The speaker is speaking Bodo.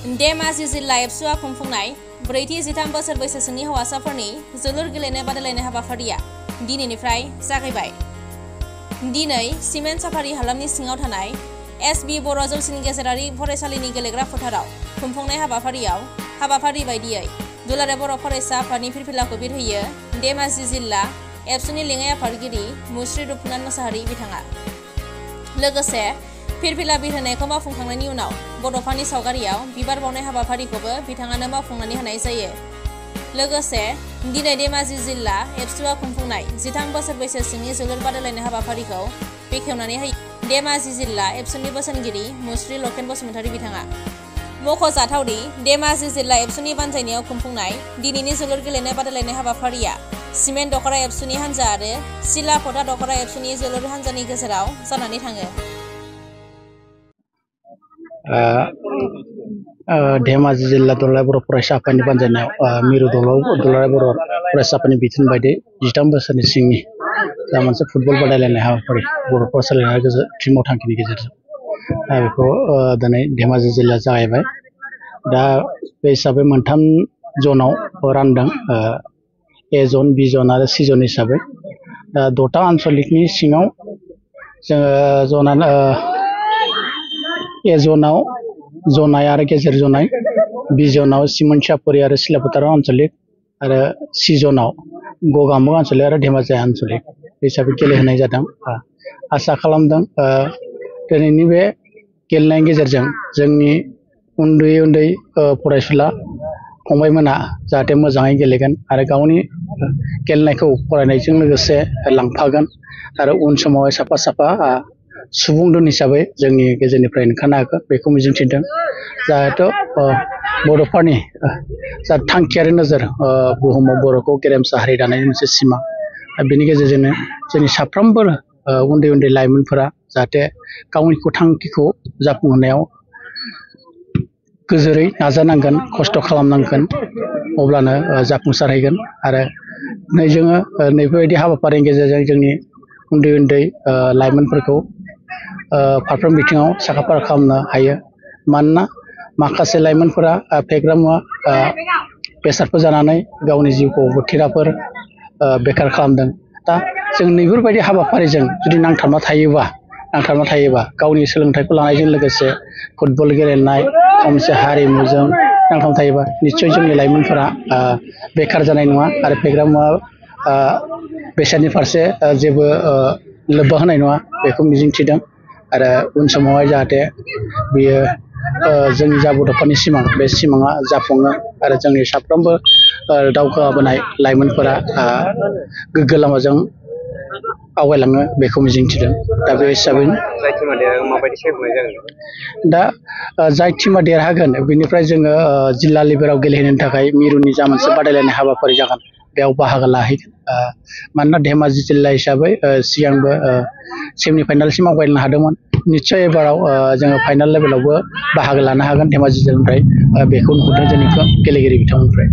धेमाजि जिल्ला एबसुआ खुंफुंनाय 4-13 बोसोर बैसोनि हौवासाफोरनि जोलुर गेलेनाय बादायलायनाय हाबाफारिया दिनैनिफ्राय जागायबाय। दिनै सिमेन्ट साफारि हालामनि सिङाव थानाय एस.बि. बर' जौसिन गेजेरारि फरायसालिनि गेलेग्रा फोथाराव खुंफुंनाय हाबाफारियाव हाबाफारि बायदियै दुलाराय बर' फरायसा आफादनि फिरफिलाखौ बिरहोयो धेमाजि जिल्ला एबसुनि लेङाइ आफादगिरि मुस्रि रुपनाथ मोसाहारि बिथाङा। लोगोसे फिरफिला बिरहोनायखौ मावफुंखांनायनि उनाव बड'फानि सावगारियाव बिबार बावनाय हाबाफारिखौबो बिथाङानो मावफुंनानै होनाय जायो। लोगोसे दिनै धेमाजि जिल्ला एबसुआ खुंफुंनाय 13 बोसोर बैसोसिमनि जोलुर बादायलायनाय हाबाफारिखौ बेखेवनानै होयो धेमाजि जिल्ला एबसुनि बोसोनगिरि मुस्रि लकेन बसुमतारी बिथाङा। मख'जाथावदि धेमाजि जिल्ला एबसुनि बानजायनायाव खुंफुंनाय दिनैनि जोलुर गेलेनाय बादायलायनाय हाबाफारिया सिमेन्ट दख'रा एबसुनि हान्जा आरो सिला फथा दख'रा एबसुनि जोलुर हान्जानि गेजेराव जानानै थाङो। धेमाजि जिल्ला दुलाराय बर' फरायसा आफादनि बानजायनायाव मिरु दुलाराय बर' फरायसा आफादनि बिथोन बायदि 13 बोसोरनि सिंनि जा मोनसे फुटबल बादायलायनाय हाबाफारि बर' फरायसालिनि थि मावथांखिनि गेजेरजों बेखौ दिनै धेमाजि जिल्लाया जागायबाय। दा बे हिसाबै मोनथाम जनाव रानदों, ए जन, बि जन आरो सि जन हिसाबै। 6टा आन्सलिकनि सिङाव जोङो ए जनाव जनाय आरो गेजेर जनाय, बि जनाव सिमेन्ट साफारि आरो सिला फोथाराव आन्सलिक आरो सि जनाव गगामुग आन्सलिक आरो धेमाजि आन्सलिक हिसाबै गेलेहोनाय जादों। आसा खालामदों दिनैनि बे गेलेनायनि गेजेरजों जोंनि उन्दै फरायसुला फंबायमोना जाहाथे मोजाङै गेलेगोन आरो गावनि गेलेनायखौ फरायनायजों लोगोसे लांफागोन आरो उन समाव साफा सुबुं दोन हिसाबै जोंनि गेजेरनिफ्राय ओंखारनो हागोन बेखौ मिजिंथिदों। जाहाथे बर'फोरनि जा थांखियारि नोजोर बुहुमाव बर'खौ गेरेमसा हारि दानायनि मोनसे सिमां, बेनि गेजेरजोंनो जोंनि साफ्रोमबो उन्दै लाइमोनफोरा जाहाथे गावनि थांखिखौ जाफुंहोनायाव गोजोरै नाजानांगोन, खस्थ' खालामनांगोन, अब्लानो जाफुंसारहैगोन। आरो जोङो नैबेबायदि हाबाफारिनि गेजेरजों जोंनि उन्दै लाइमोनफोरखौ फारफ्रोम बिथिङाव साखाफारा खालामनो हायो। मानोना माखासे लाइमोनफोरा फेग्रा मुवा बेसादफोर जानानै गावनि जिउखौ अबथिराफोर बेखार खालामदों। दा जों नैफोरबायदि हाबाफारिजों जुदि नांथाबना थायोबा गावनि सोलोंथाइखौ लानायजों लोगोसे फुटबल गेलेनाय मोनसे हारिमुजों नांथाबना थायोबा निस्सय जोंनि लाइमोनफोरा बेखार जानाय नङा आरो फेग्रा मुवा बेसादनि फारसे जेबो लोब्बा होनाय नङा बेखौ मिजिंथिदों। आरो उन समावहाय जाहाथे बियो जोंनि जा बड'फानि सिमां, बे सिमाङा जाफुङो आरो जोंनि साफ्रोमबो दावगाबोनाय लाइमोनफोरा गोग्गो लामाजों आवगायलाङो बेखौ मिजिंथिदों। दा बे हिसाबै दा जाय टिमा देरहागोन बेनिफ्राय जोङो जिल्ला लेभेलाव गेलेहैनो थाखाय मिरुनि जा मोनसे बादायलायनाय हाबाफारि जागोन बेयाव बाहागो लाहैगोन। मानोना धेमाजि जिल्ला हिसाबै सिगांबो सेमि फाइनालसिम आवगायनो हादोंमोन। निस्सय एबाराव जोङो फाइनाल लेभेलावबो बाहागो लानो हागोन धेमाजि जिल्लानिफ्राय, बेखौ नुहुरदों जोंनि गेलेगिरि बिथांमोननिफ्राय।